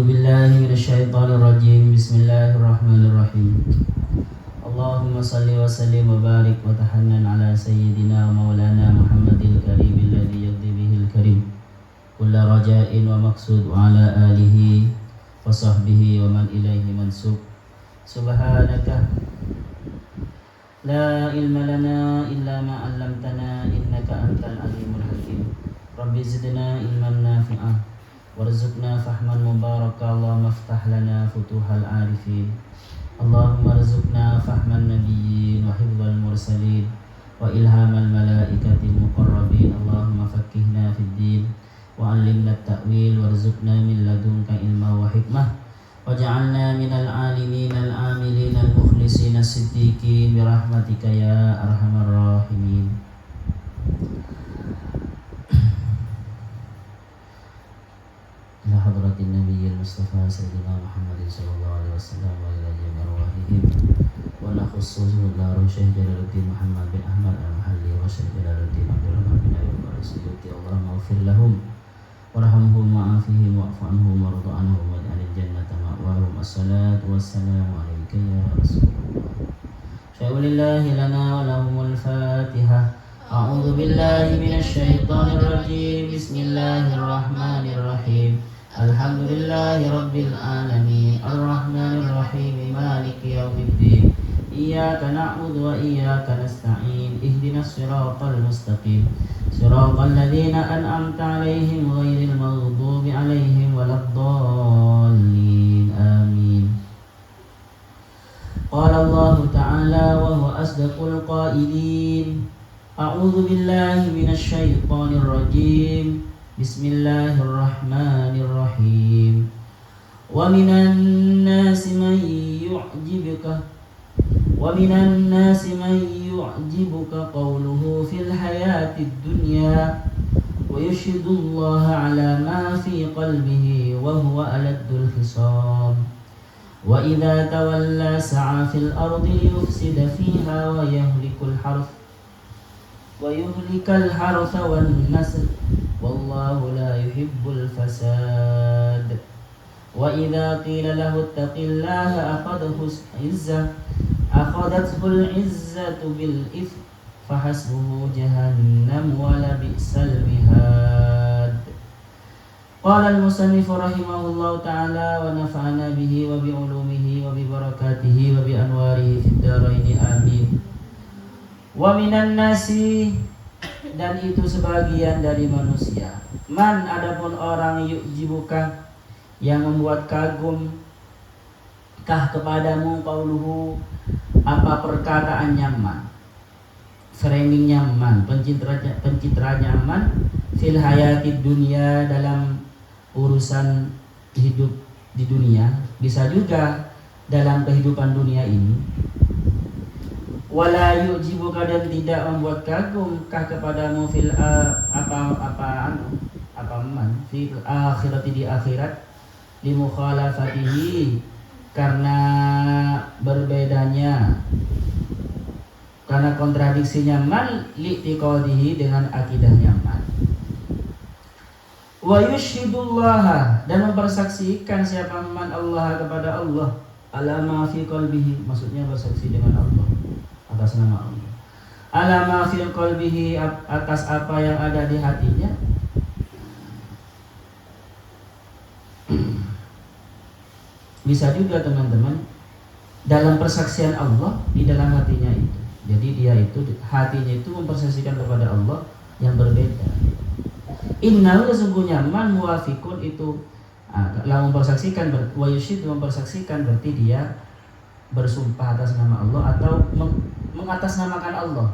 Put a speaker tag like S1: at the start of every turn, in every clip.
S1: A'udzu billahi minasyaitonir rajim. Bismillahirrahmanirrahim. Allahumma shalli wa sallim wa barik wa tahannan ala sayyidina wa maulana Muhammadil karim alladhi yaqdi bihil karim kulla raja'in wa maqsud wa ala alihi wa sahbihi wa man ilaihi mansub. Subhanaka la ilma lana illa ma 'allamtana innaka antal alimul hakim. Rabbi zidna ilman nafi'ah warzuqna fahman mubaraka. Allahumma iftah lana futuhal arifin. Allahumma rzuqna fahman nabiyyin wa hifdzal mursalin wa ilhamal malaikatil muqarrabin. Allahumma faqqihna fid din wa 'allimna at-ta'wil warzuqna min ladunka ilma wa hikmah waj'alna minal 'alimin al-'amilin al-mukhlisin as-siddiqin bi rahmatika ya arhamar rahimin. Ila hadratin nabiyil mustafa sayyidina Muhammadin sallallahu alaihi wasallam wa ila jami'i arwahihim wa nakhussuhu la rusyah Jalaluddin Muhammad bin Ahmad al-Mahalli wa syekh Jalaluddin Abdul Rahman bin Ayyub al-Suyuti. Allahumma ighfir lahum warhamhum wa'afihim wa'fu anhum warḍa anhum waj'alil jannata ma'wahum. Assalatu wassalamu alayka ya Rasulullah. Syai'ulillahi lana wa lahumul Fatihah. A'udzu billahi minasy syaithanir rajim. Bismillahirrahmanirrahim. Alhamdulillahi rabbil alamin arrahmanir rahim maliki yaumiddin. Iyyaka na'budu wa iyyaka nasta'in. Ihdinas siratal mustaqim. Siratal ladzina an'amta 'alaihim ghairil maghdubi 'alaihim waladdallin. Amin. Qala Allah ta'ala wa huwa asdaqul qailin. A'udzu billahi minasy syaithanir rajim. Bismillahirrahmanirrahim. Wa minan nasi man yu'jibuka qawluhu fil hayatid dunya wa yashhadullaha ala ma fi qalbihi wa huwa aladdul hisab. Wa idza tawalla sa'a fil ardi yufsida fiha wa yuhlikal hartha wan nasl wallahu la yuhibbul fasad. Wa idza qila lahu ittaqillaha akhadathul izzatu bil ithm fahasbuhu jahannam wa la bi'sal mihad. Qala al-musannif rahimahullahu ta'ala wa nafa'ana bihi wa bi ulumihi wa bi barakatihi wa bi anwarihi fid dharain amin. Wa minan nasi, dan itu sebagian dari manusia, man, adapun orang, yu'jibuka, yang membuat kagum, kah kepadamu, qauluhu, apa perkataannya man, framingnya man, pencitraannya man, fil hayatid dunia, dalam urusan hidup di dunia, bisa juga dalam kehidupan dunia ini. Wala yu'jibuka, dan tidak membuat kagum, kah kepadamu fil fil akhirati, di akhirat, li mukhalafatihi, karena berbedanya, karena kontradiksinya man, li tiqadihi, dengan akidahnya man. Wa yushhidullaha, dan mempersaksikan siapa man Allah, kepada Allah, ala ma fi qalbihi, maksudnya bersaksi dengan Allah atas nama Allah, ala ma fi qalbihi, atas apa yang ada di hatinya. Bisa juga teman-teman dalam persaksian Allah di dalam hatinya itu. Jadi dia itu hatinya itu mempersaksikan kepada Allah yang berbeda. Innahu, sesungguhnya man muwafiqun itu mempersaksikan, wa yusyid, mempersaksikan, berarti dia bersumpah atas nama Allah atau mengatasnamakan Allah,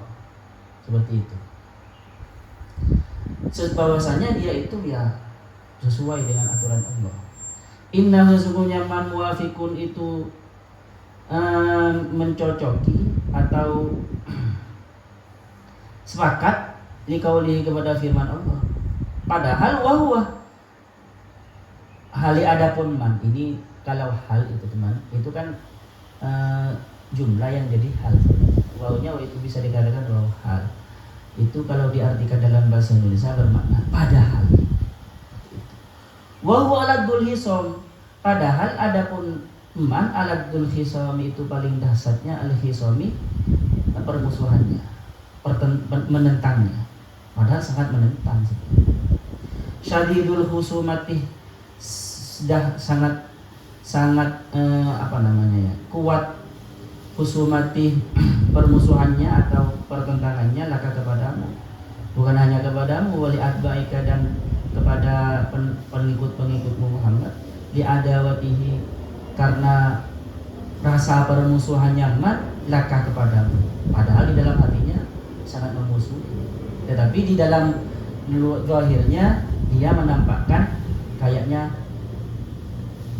S1: seperti itu. Bahwasanya dia itu ya sesuai dengan aturan Allah. Innahu, sesungguhnya man muwafiqun itu mencocoki atau sepakat liqaulihi, kepada firman Allah. Padahal wahwa, hali adapun man ini, kalau hal itu teman, itu kan jumlah yang jadi hal. Wawunya itu bisa dikatakan wawu hal. Itu kalau diartikan dalam bahasa Indonesia bermakna padahal. Wa huwa aladul hisam, Padahal adapun man aladul khisami itu paling dahsyatnya al-khisami, permusuhannya, menentangnya. Padahal sangat menentang. Syadidul husumati, sudah sangat kuat husumati, permusuhannya atau pertentangannya laka kepadamu, bukan hanya kepadamu, wali adbaika dan kepada pengikut-pengikutmu Muhammad, li adawatihi, karena rasa permusuhannya mat laka kepadamu, padahal di dalam hatinya sangat memusuhi, tetapi di dalam zahirnya dia menampakkan kayaknya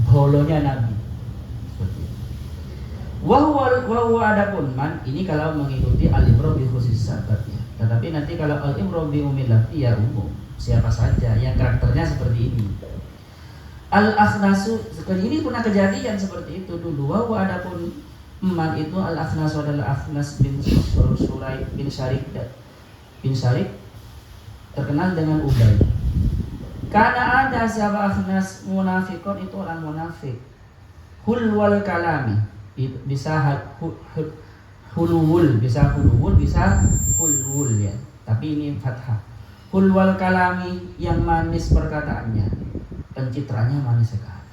S1: bolonya Nabi. Wahwa adapun man, ini kalau mengikuti al-ibro bi khusus sahabatnya. Tetapi nanti kalau al-ibro bi umil lafzi ya umum, siapa saja yang karakternya seperti ini. Al-Akhnasu, ini pernah kejadian seperti itu dulu. Wahwa adapun man itu al-Akhnasu adalah Akhnas bin Suraik bin Syarik terkenal dengan Ubay. Karena ada siapa Akhnas munafikon, itu orang munafik. Hulwal kalami, bisa hulwul, bisa hulwul ya. Tapi ini fathah. Hulwal kalami, yang manis perkataannya, pencitraannya manis sekali.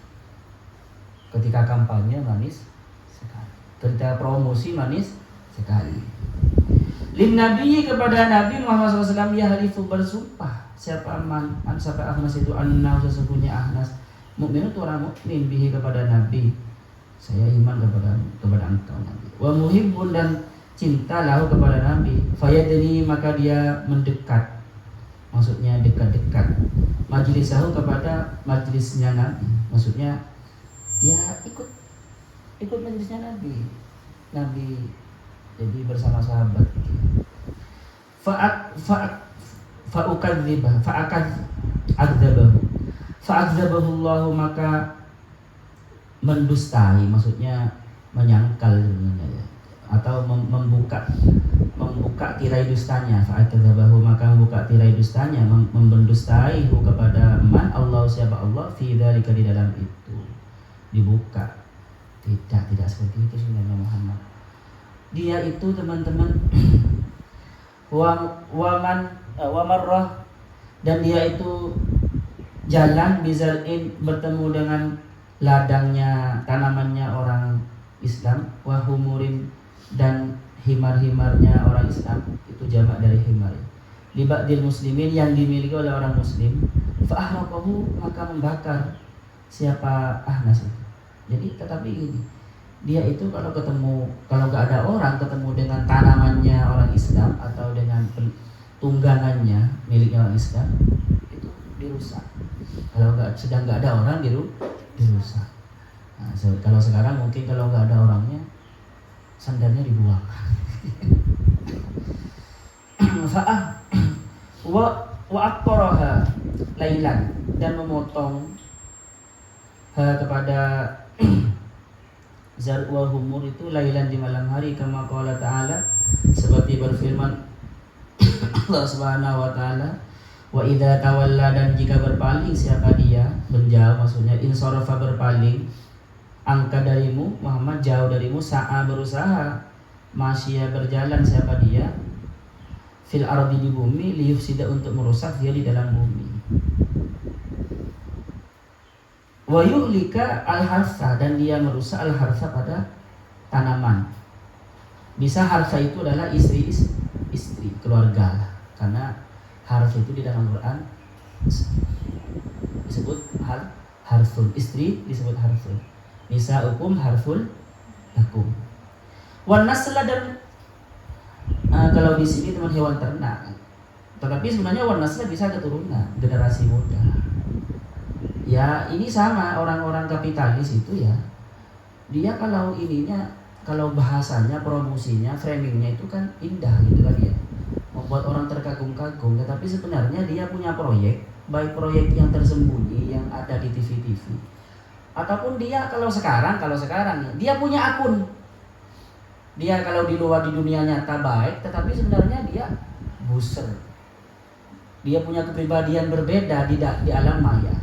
S1: Ketika kampanye manis sekali. Ketika promosi manis sekali. Lin Nabi, kepada Nabi Muhammad SAW, ya halifu, bersumpah siapa Akhnas itu, anna sesungguhnya Akhnas mukmin itu orang mukmin, bihi kepada Nabi, saya iman kepada engkau Nabi, wa muhibbun dan cinta lahu kepada Nabi, fayadni maka dia mendekat, maksudnya dekat-dekat, majlisahu kepada majlisnya Nabi, maksudnya ya ikut majlisnya Nabi jadi bersama sahabat. Fa'adzabahu Allah, maka mendustai, maksudnya menyangkal sebenarnya ya, atau membuka tirai dustanya. Fa'adzabahu, maka membuka tirai dustanya, mendustai kepada man, Allah siapa Allah, fi dzalika, di dalam itu dibuka. Tidak seperti itu sebenarnya Muhammad. Dia itu teman-teman wamarrah, dan dia itu jalan bizal'in, bertemu dengan ladangnya, tanamannya orang Islam, wahumurin, dan himar-himarnya orang Islam, itu jamak dari himar, liba'dil muslimin, yang dimiliki oleh orang muslim. Fa'ahraqahu, maka membakar siapa Akhnas itu. Jadi tetapi ini dia itu kalau nggak ada orang, ketemu dengan tanamannya orang Islam atau dengan tunggangannya miliknya orang Islam, itu dirusak. Kalau sedang nggak ada orang, dirusak. Nah, kalau sekarang mungkin kalau nggak ada orangnya, sandalnya dibuang. wa aqtaraha lailan, dan memotong kepada zarwa humur itu lailan, di malam hari, kama qala ta'ala, seperti berfirman Allah Subhanahu wa taala, wa idza tawalla, dan jika berpaling siapa dia, menjauh, maksudnya insarafa, berpaling, angka darimu Muhammad, jauh darimu, sa'a, berusaha, masya, berjalan siapa dia, fil ardi, di bumi, liyufsida, untuk merusak dia di dalam bumi, wa yuhlika al-harsa, dan dia merusak al-harsa, pada tanaman. Bisa harsa itu adalah istri, keluarga, karena harsa itu di dalam Quran disebut harsul, istri disebut harsul. Nisa'ukum harsul lakum. Wan nasla, dan kalau di sini teman hewan ternak, tetapi sebenarnya wan nasla bisa keturunan, generasi muda. Ya ini sama orang-orang kapitalis itu ya, dia kalau bahasanya, promosinya, framingnya itu kan indah gitu kan ya, membuat orang terkagum-kagum, tetapi sebenarnya dia punya proyek, baik proyek yang tersembunyi yang ada di TV-TV, ataupun dia kalau sekarang ya, dia punya akun, dia kalau di luar di dunia nyata baik, tetapi sebenarnya dia buser, dia punya kepribadian berbeda di alam maya.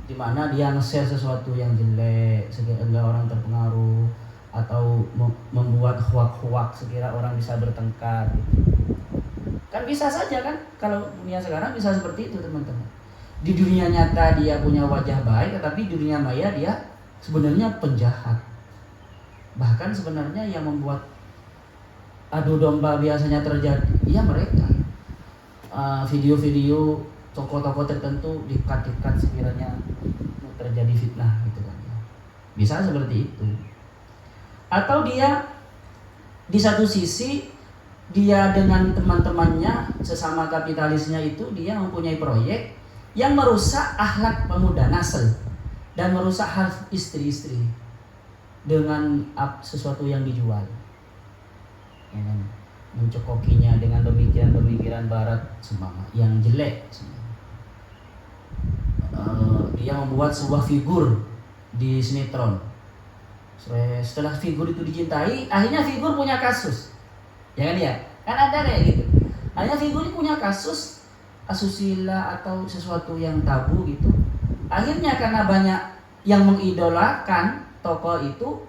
S1: Di mana dia nge-share sesuatu yang jelek sehingga orang terpengaruh, atau membuat hoak-hoak sekira orang bisa bertengkar gitu. Kan bisa saja kan, kalau dunia sekarang bisa seperti itu teman-teman. Di dunia nyata dia punya wajah baik, tetapi di dunia maya dia sebenarnya penjahat. Bahkan sebenarnya yang membuat adu domba biasanya terjadi, ya mereka video-video tokoh-tokoh tertentu dikat-dikat sekiranya terjadi fitnah gitu kan ya. Bisa seperti itu. Atau dia di satu sisi dia dengan teman-temannya sesama kapitalisnya itu dia mempunyai proyek yang merusak akhlak pemuda nasl dan merusak hak istri-istri dengan sesuatu yang dijual, ya kan? Mencokokinya dengan pemikiran-pemikiran barat semua yang jelek. Dia membuat sebuah figur di sinetron. Setelah figur itu dicintai, akhirnya figur punya kasus, ya kan ya? Kan ada kayak gitu. Akhirnya figur ini punya kasus asusila atau sesuatu yang tabu gitu. Akhirnya karena banyak yang mengidolakan tokoh itu,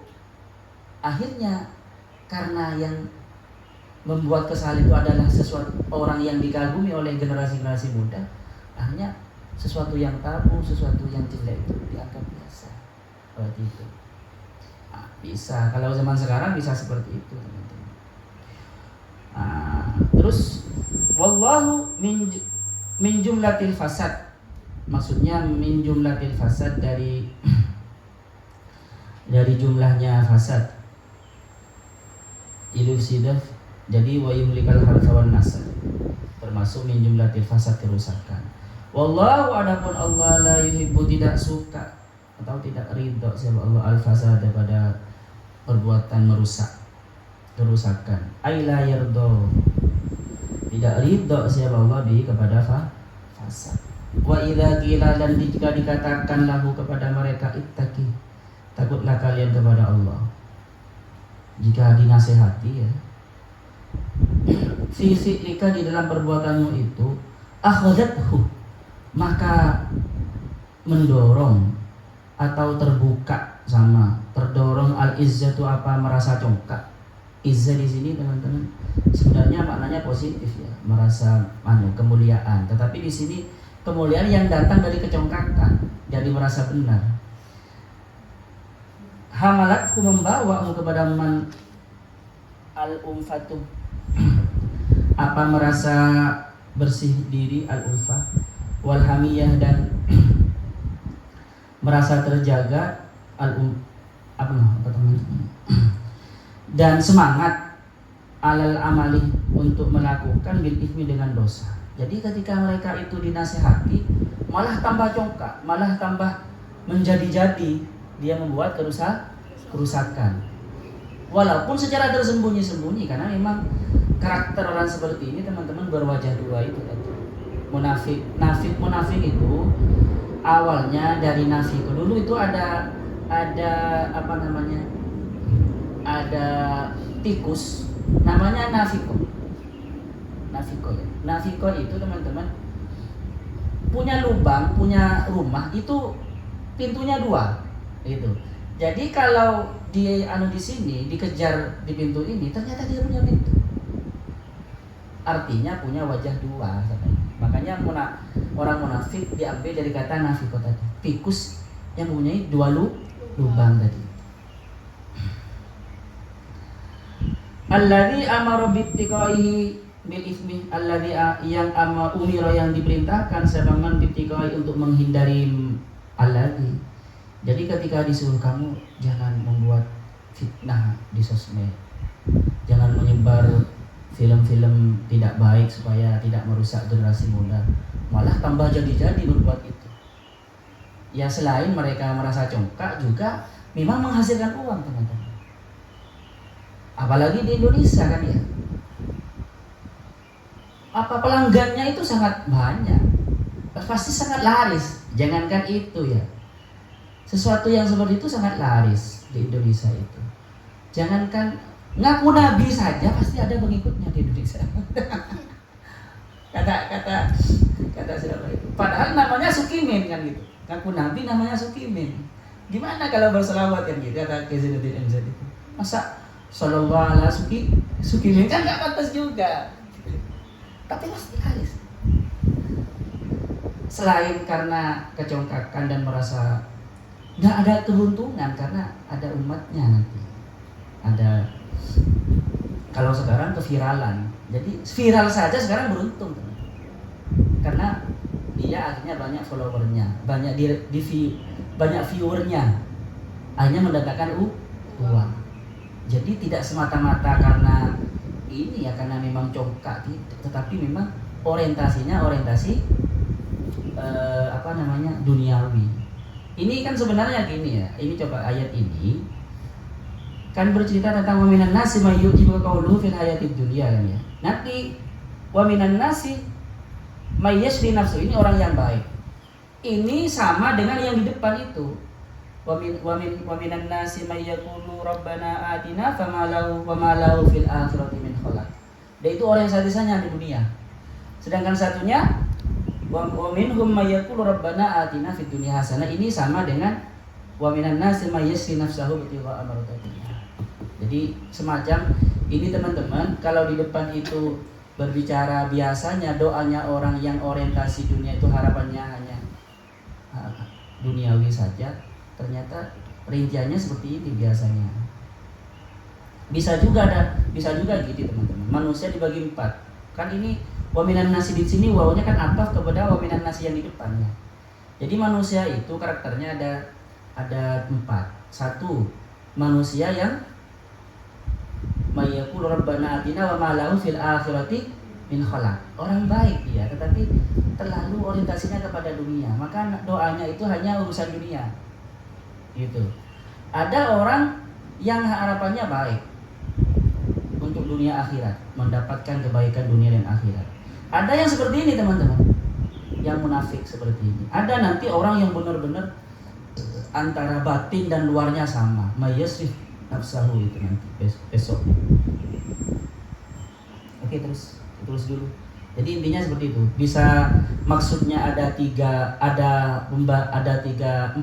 S1: akhirnya karena yang membuat kesal itu adalah sesuatu orang yang dikagumi oleh generasi-generasi muda, akhirnya sesuatu yang tabu, sesuatu yang jelek itu dianggap biasa. Seperti itu. Nah, bisa kalau zaman sekarang bisa seperti itu, teman-teman. Terus wallahu min jumlatil fasad, maksudnya min jumlatil fasad dari jumlahnya fasad. Ilufsidah, jadi wa yumlikal hartha wan nasl, termasuk min jumlatil fasad, kerusakan. Wallahu, adapun Allah la yuhibbu, tidak suka atau tidak ridho siapa Allah al-fasad, pada perbuatan merusak, kerusakan. Ai la yardo, tidak ridho siapa Allah bi kepada fasad. Wa idza qila, dan jika dikatakan lahu kepada mereka, ittaqi, takutlah kalian kepada Allah. Jika dinasehati ya, fi fi'lika, di dalam perbuatanmu itu, akhadhathu, maka mendorong atau terbuka sama terdorong al-izzatu, apa merasa congkak. Izzah di sini teman-teman sebenarnya maknanya positif ya, merasa kemuliaan. Tetapi di sini kemuliaan yang datang dari kecongkakan, dari merasa benar. Hamalatku, membawa kepada man al-umfatu, apa merasa bersih diri, al-umfah wal hamiyah, dan merasa terjaga, dan semangat alal amali, untuk melakukan bil ithmi, dengan dosa. Jadi ketika mereka itu dinasihati, malah tambah congkak, malah tambah menjadi-jadi, dia membuat kerusakan. Walaupun secara tersembunyi-sembunyi, karena memang karakter orang seperti ini teman-teman berwajah dua itu tadi. Munafik itu awalnya dari nafik. Dulu itu ada apa namanya? Ada tikus namanya nafiko. Nafiko ya. Nafiko itu teman-teman punya lubang, punya rumah itu pintunya dua. Gitu. Jadi kalau di sini dikejar di pintu ini, ternyata dia punya pintu. Artinya punya wajah dua. Makanya orang munafik diambil dari kata nafiko tadi, tikus yang mempunyai dua lubang tadi. Alladzi amara bittiqaihi bil ismi, alladzi yang umira, yang diperintahkan sebaman bittiqai, untuk menghindari alladzi. Jadi ketika disuruh kamu jangan membuat fitnah di sosmed, jangan menyebar film-film tidak baik supaya tidak merusak generasi muda, malah tambah jadi-jadi berbuat itu. Ya selain mereka merasa congkak, juga memang menghasilkan uang teman-teman. Apalagi di Indonesia kan ya, apa pelanggannya itu sangat banyak, pasti sangat laris. Jangankan itu ya, sesuatu yang seperti itu sangat laris di Indonesia itu. Jangankan ngaku nabi saja pasti ada pengikutnya di Indonesia. kata siapa itu? Padahal namanya Sukimin kan gitu. Ngaku nabi namanya Sukimin. Gimana kalau berselawat kan gitu kata Zainuddin MZ itu. Masa sallallahu ala Sukimin kan enggak pantas juga. Tapi pasti alis. Selain karena kecongkakan dan merasa nggak ada keuntungan karena ada umatnya nanti. Ada kalau sekarang keviralan. Jadi viral saja sekarang beruntung teman. Karena dia akhirnya banyak followernya, banyak banyak viewernya, akhirnya mendatangkan uang. Jadi tidak semata-mata karena ini ya karena memang congkak gitu, tetapi memang orientasinya orientasi duniawi. Ini kan sebenarnya gini ya. Ini coba ayat ini kan bercerita tentang wa minan nasi may yu'jibu qawluhu fil hayatid dunya kan ya. Nanti wa minan nasi may yashri nafsu, ini orang yang baik. Ini sama dengan yang di depan itu. Wa minan nasi may yaqulu rabbana atina fama lahu fil akhirati min khalaq. Dia itu orang yang sadisanya di dunia. Sedangkan satunya wa minhum may yaqulu rabbana atina fid dunya hasanah, ini sama dengan wa minan nasi may yashri nafsahu bitigha'a mardatillah. Jadi semacam ini teman-teman, kalau di depan itu berbicara biasanya doanya orang yang orientasi dunia itu harapannya hanya duniawi saja, ternyata rinciannya seperti ini biasanya. Bisa juga gitu teman-teman. Manusia dibagi 4. Kan ini wa minan nasi di sini wawunya kan ataf kepada wa minan nasi yang di depannya. Jadi manusia itu karakternya ada 4. 1, manusia yang mayyaqulu rabbana atina wa ma lahu fil akhirati min khalaq. Orang baik dia, tetapi terlalu orientasinya kepada dunia. Maka doanya itu hanya urusan dunia. Gitu. Ada orang yang harapannya baik untuk dunia akhirat, mendapatkan kebaikan dunia dan akhirat. Ada yang seperti ini teman-teman, yang munafik seperti ini. Ada nanti orang yang benar-benar antara batin dan luarnya sama, mayyasrif nafsahu, itu nanti besok. Oke, terus dulu. Jadi intinya seperti itu. Bisa maksudnya ada 4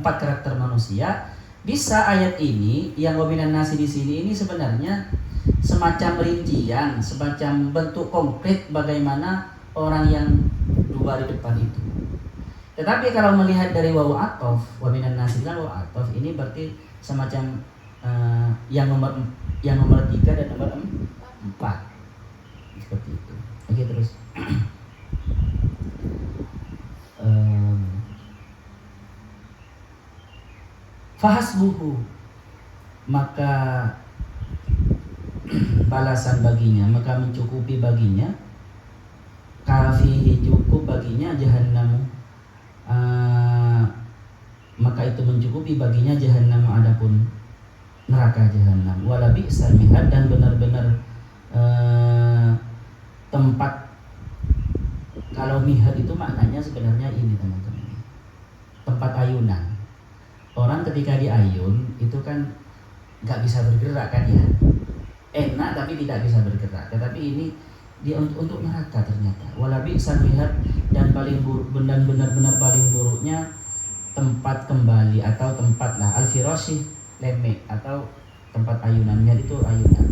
S1: karakter manusia. Bisa ayat ini yang wabinan nasi di sini ini sebenarnya semacam rincian, semacam bentuk konkret bagaimana orang yang 2 di depan itu. Tetapi kalau melihat dari wawu atof, wabinan nasi kan wawu atof, ini berarti semacam yang nomor 3 dan nomor 4 seperti itu. Oke, terus fahasbuhu, maka balasan baginya, maka mencukupi baginya, kafihi, cukup baginya, jahannamu, maka itu mencukupi baginya jahannamu, adapun neraka jahanam, wala bi'sal mihad, dan benar-benar tempat. Kalau mihad itu maknanya sebenarnya ini teman-teman, tempat ayunan. Orang ketika diayun itu kan nggak bisa bergerak kan ya, enak tapi tidak bisa bergerak. Tetapi ini dia untuk neraka ternyata. Wala bi'sal mihad, dan paling buruk, benar-benar paling buruknya tempat kembali atau tempatlah al-firashi, lemek atau tempat ayunannya itu ayunan.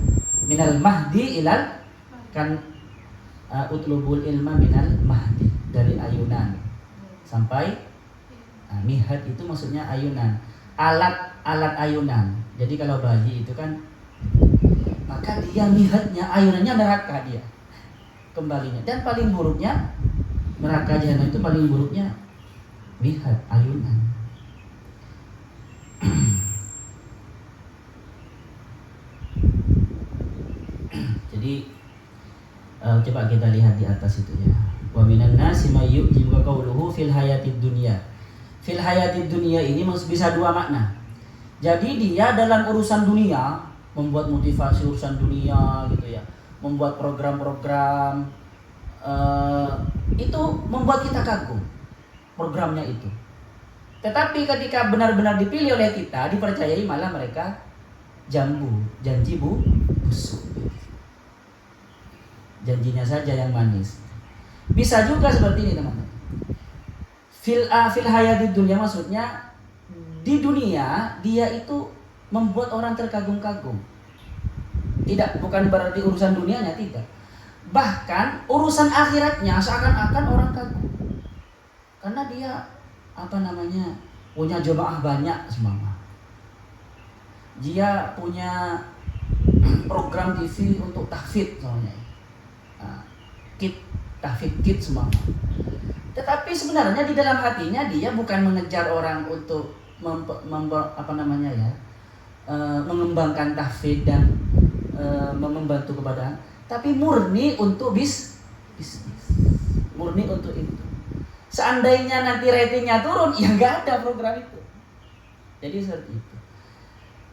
S1: Minal mahdi ilal, kan utlubul ilma minal mahdi, dari ayunan sampai mihad itu maksudnya ayunan, alat ayunan. Jadi kalau bayi itu kan, maka dia mihadnya, ayunannya neraka dia kembalinya. Dan paling buruknya neraka jahanam itu paling buruknya mihad, ayunan. Jadi coba kita lihat di atas itu ya. Wa minan nasi may yu'jibu qawluhu fil hayatid dunya. Fil hayatid dunya ini bisa 2 makna. Jadi dia dalam urusan dunia, membuat motivasi urusan dunia gitu ya, membuat program-program, itu membuat kita kagum programnya itu. Tetapi ketika benar-benar dipilih oleh kita, dipercayai, malah mereka janji busuk. Janjinya saja yang manis. Bisa juga seperti ini teman-teman. fil hayatid dunya maksudnya di dunia dia itu membuat orang terkagum-kagum. Tidak, bukan berarti urusan dunianya, tidak. Bahkan urusan akhiratnya seakan-akan orang kagum. Karena dia punya jemaah banyak semua. Dia punya program TV untuk tahfidz soalnya. Tahfidz kit semua. Tetapi sebenarnya di dalam hatinya dia bukan mengejar orang untuk mengembangkan tahfidz dan membantu kepada, tapi murni untuk bisnis, murni untuk itu. Seandainya nanti ratingnya turun, ya nggak ada program itu. Jadi seperti itu.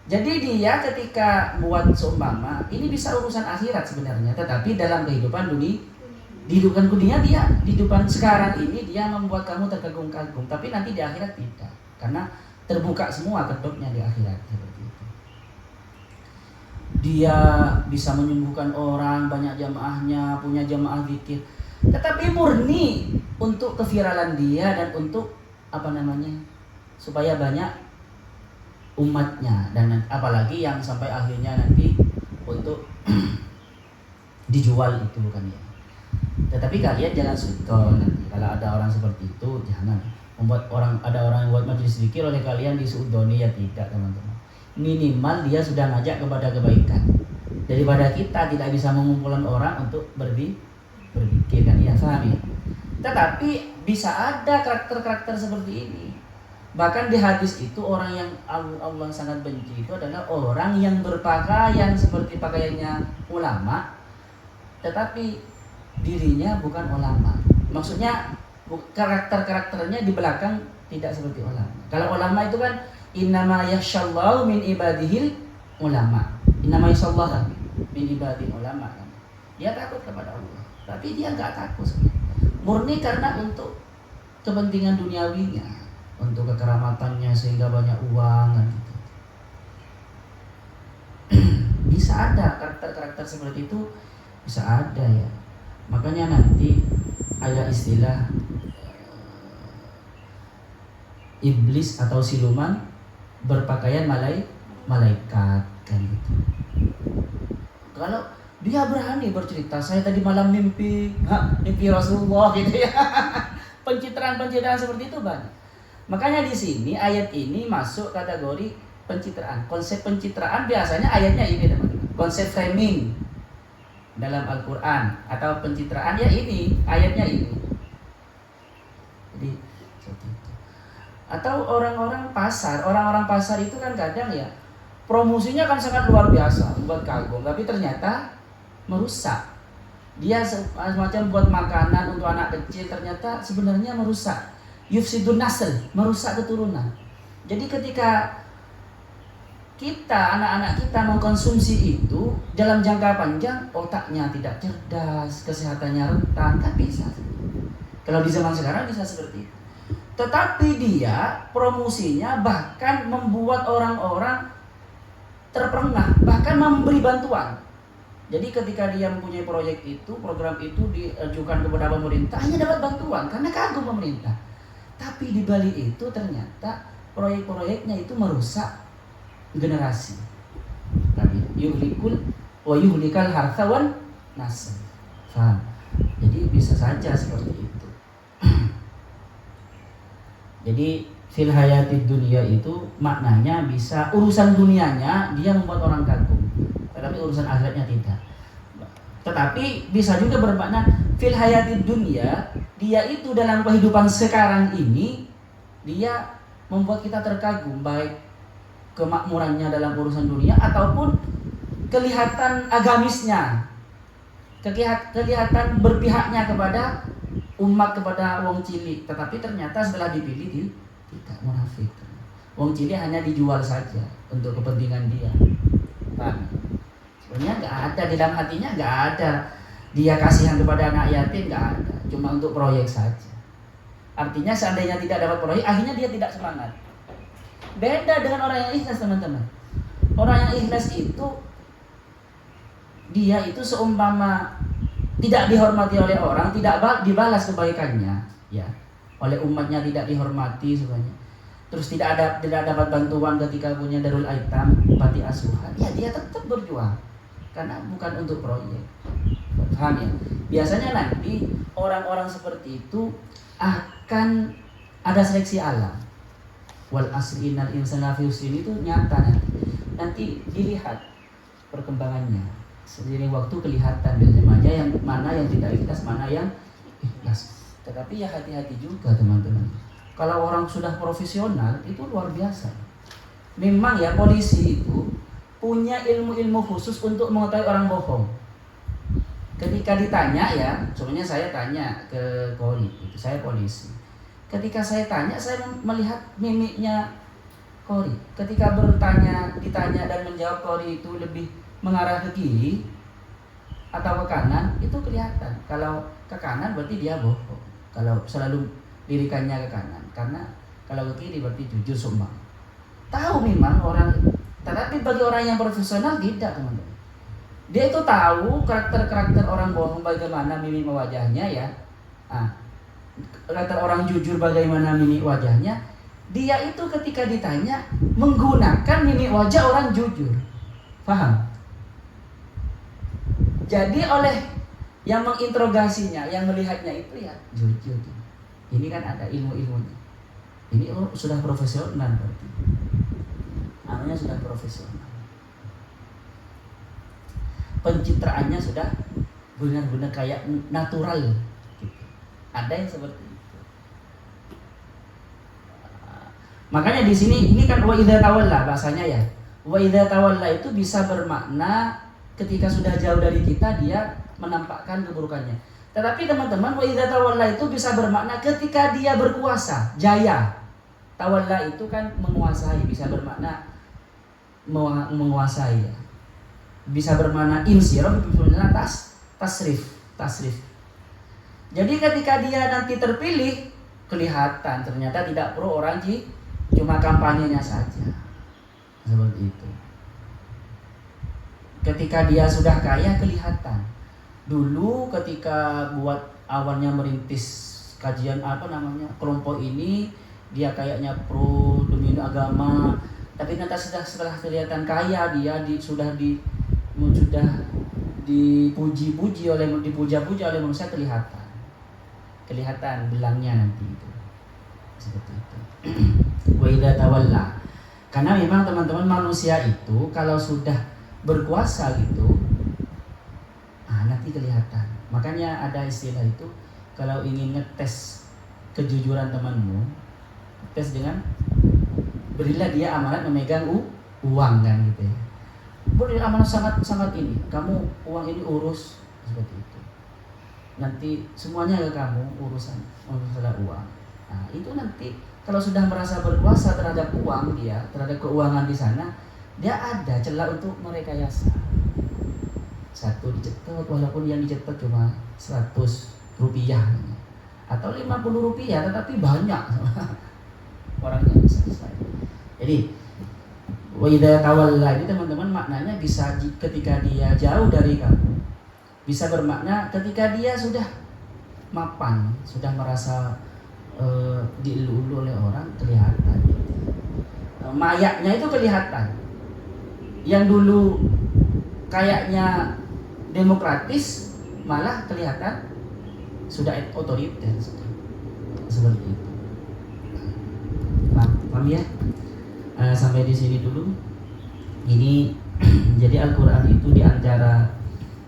S1: Jadi dia ketika buat seumpama, ini bisa urusan akhirat sebenarnya, tetapi dalam kehidupan dunia, di kehidupan sekarang ini dia membuat kamu terkagum-kagum, tapi nanti di akhirat tidak, karena terbuka semua kedoknya di akhirat seperti itu. Dia bisa menyembuhkan orang, banyak jamaahnya, punya jamaah zikir, tetapi murni untuk keviralan dia dan untuk supaya banyak umatnya, dan apalagi yang sampai akhirnya nanti untuk dijual itu kan ya. Tetapi kalian jangan suudon nanti. Kalau ada orang seperti itu, jangan ada orang yang buat majelis zikir oleh kalian disuudoni, ya tidak teman-teman. Minimal dia sudah ngajak kepada kebaikan. Daripada kita tidak bisa mengumpulkan orang untuk berzikir kan ya, paham ya? Tetapi bisa ada karakter-karakter seperti ini. Bahkan di hadis itu orang yang Allah sangat benci itu adalah orang yang berpakaian seperti pakaiannya ulama, tetapi dirinya bukan ulama. Maksudnya karakter-karakternya di belakang tidak seperti ulama. Kalau ulama itu kan innama yakhshallahu min ibadihil ulama. Innama yakhshallahu min ibadihil ulama kan. Dia takut kepada Allah, tapi dia enggak takut sebenarnya. Murni karena untuk kepentingan duniawinya, untuk kekeramatannya sehingga banyak uang kan gitu. Bisa ada karakter-karakter seperti itu, bisa ada ya. Makanya nanti ada istilah iblis atau siluman berpakaian malaikat kan gitu. Kalau dia berani bercerita, saya tadi malam mimpi Rasulullah gitu ya. Pencitraan-pencitraan seperti itu banyak. Makanya di sini ayat ini masuk kategori pencitraan. Konsep pencitraan biasanya ayatnya ini teman-teman. Konsep framing dalam Al-Quran atau pencitraan ya ini, ayatnya ini. Jadi seperti itu. Atau orang-orang pasar itu kan kadang ya promosinya kan sangat luar biasa, buat kagum, tapi ternyata merusak. Dia semacam buat makanan untuk anak kecil, ternyata sebenarnya merusak. Yufsidun nasl, merusak keturunan. Jadi ketika anak-anak kita mengkonsumsi itu dalam jangka panjang, otaknya tidak cerdas, kesehatannya rentan, kan bisa. Kalau di zaman sekarang bisa seperti itu. Tetapi dia promosinya bahkan membuat orang-orang terperangah, bahkan memberi bantuan. Jadi ketika dia mempunyai program itu diajukan kepada pemerintah, hanya dapat bantuan karena kagum pemerintah. Tapi di balik itu ternyata proyek-proyeknya itu merusak generasi. Tapi yuhlikal hartha wan nasl. Faham? Jadi bisa saja seperti itu. Jadi fil hayatid dunya itu maknanya bisa urusan dunianya dia membuat orang kagum, tetapi urusan akhiratnya tidak. Tetapi bisa juga bermakna fil hayatid dunya, dia itu dalam kehidupan sekarang ini dia membuat kita terkagum, baik kemakmurannya dalam urusan dunia ataupun kelihatan agamisnya, kelihatan berpihaknya kepada umat, kepada wong cilik. Tetapi ternyata setelah dipilih tidak, munafik. Wong cilik hanya dijual saja untuk kepentingan dia. Nah, sebenarnya nggak ada di dalam hatinya, nggak ada dia kasihan kepada anak yatim, nggak ada, cuma untuk proyek saja. Artinya seandainya tidak dapat proyek, akhirnya dia tidak semangat. Beda dengan orang yang ikhlas teman-teman. Orang yang ikhlas itu dia itu seumpama tidak dihormati oleh orang, tidak dibalas kebaikannya, ya. oleh umatnya tidak dihormati sebenarnya, terus tidak dapat bantuan ketika punya darul aitam, panti asuhan, ya dia tetap berjuang karena bukan untuk proyek. Paham ya? Biasanya nanti orang-orang seperti itu akan ada seleksi alam. Wal asri innal insana lafi khusr, itu nyata nanti dilihat perkembangannya. Seiring waktu kelihatan biasanya yang mana yang tidak ikhlas, mana yang ikhlas. Tetapi ya hati-hati juga teman-teman. Kalau orang sudah profesional itu luar biasa. Memang ya polisi itu punya ilmu-ilmu khusus untuk mengetahui orang bohong. Ketika ditanya ya, sebenarnya saya tanya ke Kori, itu saya polisi. Ketika saya tanya, saya melihat mimiknya Kori. Ketika ditanya dan menjawab, Kori itu lebih mengarah ke kiri atau ke kanan, itu kelihatan. Kalau ke kanan berarti dia bohong. Kalau selalu lirikannya ke kanan, karena kalau ke kiri berarti jujur sumpah. Tahu memang orang, tetapi bagi orang yang profesional tidak, teman-teman. Dia itu tahu karakter orang bohong bagaimana mimik wajahnya ya. Karakter orang jujur bagaimana mimik wajahnya. Dia itu ketika ditanya menggunakan mimik wajah orang jujur. Paham? Jadi oleh yang menginterogasinya, yang melihatnya itu ya jujur. Ini kan ada ilmu-ilmunya. Ini sudah profesional berarti. Namanya sudah profesional. Pencitraannya sudah benar-benar kayak natural gitu. Ada yang seperti itu. Makanya di sini ini kan wa idza tawalla bahasanya ya. Wa idza tawalla itu bisa bermakna ketika sudah jauh dari kita dia menampakkan keburukannya. Tetapi teman-teman, wa idza tawalla itu bisa bermakna ketika dia berkuasa, jaya. Tawalla itu kan menguasai, bisa bermakna menguasai ya. Bisa bermakna insiraf, bisa tasrif. Jadi ketika dia nanti terpilih, kelihatan ternyata tidak pro orang cuma kampanyenya saja. Seperti itu. Ketika dia sudah kaya kelihatan. Dulu ketika buat awalnya merintis kajian kelompok ini, dia kayaknya pro demi agama, tapi nanti setelah kelihatan kaya dia sudah dipuja-puji oleh manusia, kelihatan belangnya nanti itu. Seperti itu. Wa idza tawalla. Karena memang teman-teman manusia itu kalau sudah berkuasa gitu, nanti kelihatan. Makanya ada istilah itu, kalau ingin ngetes kejujuran temanmu, tes dengan berilah dia amanat memegang uang kan gitu ya. Beri amanat sangat ini, kamu uang ini urus, seperti itu. Nanti semuanya ke kamu urusan masalah uang. Nah, itu nanti kalau sudah merasa berkuasa terhadap uang dia, terhadap keuangan di sana, dia ada celah untuk merekayasa. Satu dicetak, walaupun yang dicetak cuma 100 rupiah atau 50 rupiah, tetapi banyak orangnya bisa selesai. Jadi wa idza tawalla ini teman-teman maknanya bisa ketika dia jauh dari kamu, bisa bermakna ketika dia sudah mapan, sudah merasa dielulu oleh orang, kelihatan. Mayatnya itu kelihatan. Yang dulu kayaknya demokratis malah kelihatan sudah otoriter, seperti itu. Paham ya? Sampai di sini dulu. Ini jadi Al-Quran itu diantara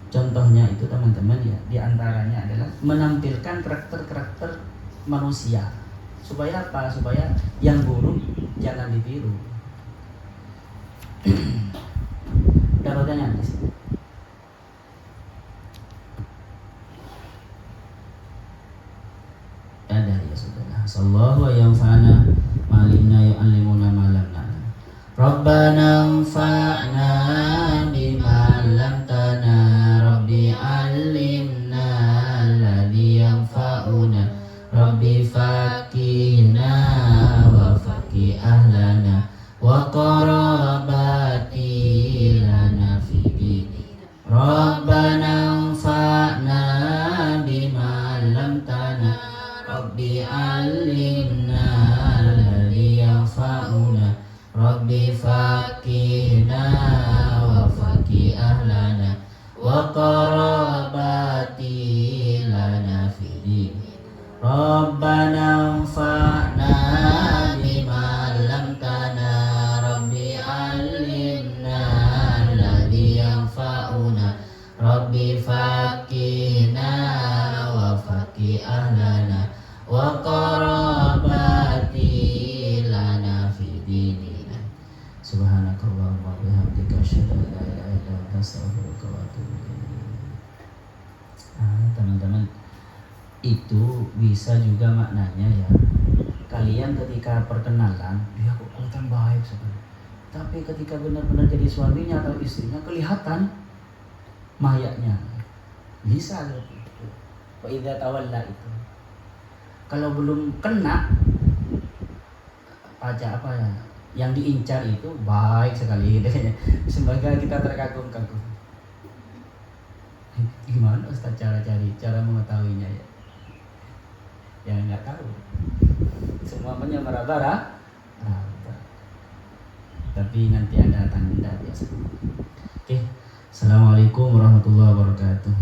S1: contohnya itu teman-teman ya, diantaranya adalah menampilkan karakter-karakter manusia. Supaya apa? Supaya yang buruk jangan ditiru. Ada pertanyaan di sini? Ada ya saudara. Sallallahu wa yanfa'ana ma'alimna yu'allimuna ma lam na'lam. Rabbana anfa'na bima 'allamtana, Rabbi 'allimna alladhi yanfa'una, Rabbi faqihna wa faqih ahlana wa qarabati lana fi dinina. Rabbana anfa'na bima 'allamtana, Rabbi fakihna wa fakih ahlana wa qarabati lana fid Rabbana anfa'na bima 'allamtana Rabbi 'allimna alladhi yanfa'una Rabbi fakihna wa fakih ahlana wa qarabati lana fid dinina Subhanakallahumma wa bihamdika asyhadu an la ilaha illa anta astaghfiruka wa atubu ilaik. Teman-teman, itu bisa juga maknanya ya, kalian ketika perkenalan dia kok kelihatan baik sekali, tapi ketika benar-benar jadi suaminya atau istrinya kelihatan mayatnya. Bisa gitu. Wa idza tawalla itu. Kalau belum kena pajak apa ya, yang diincar itu baik sekali gitu. Semoga kita terkagum-kagum. Gimana Ustaz cara mengetahuinya ya? Ya nggak tahu. Semuanya meraba-raba. Tapi nanti ada tanda biasa. Oke. Assalamualaikum warahmatullahi wabarakatuh.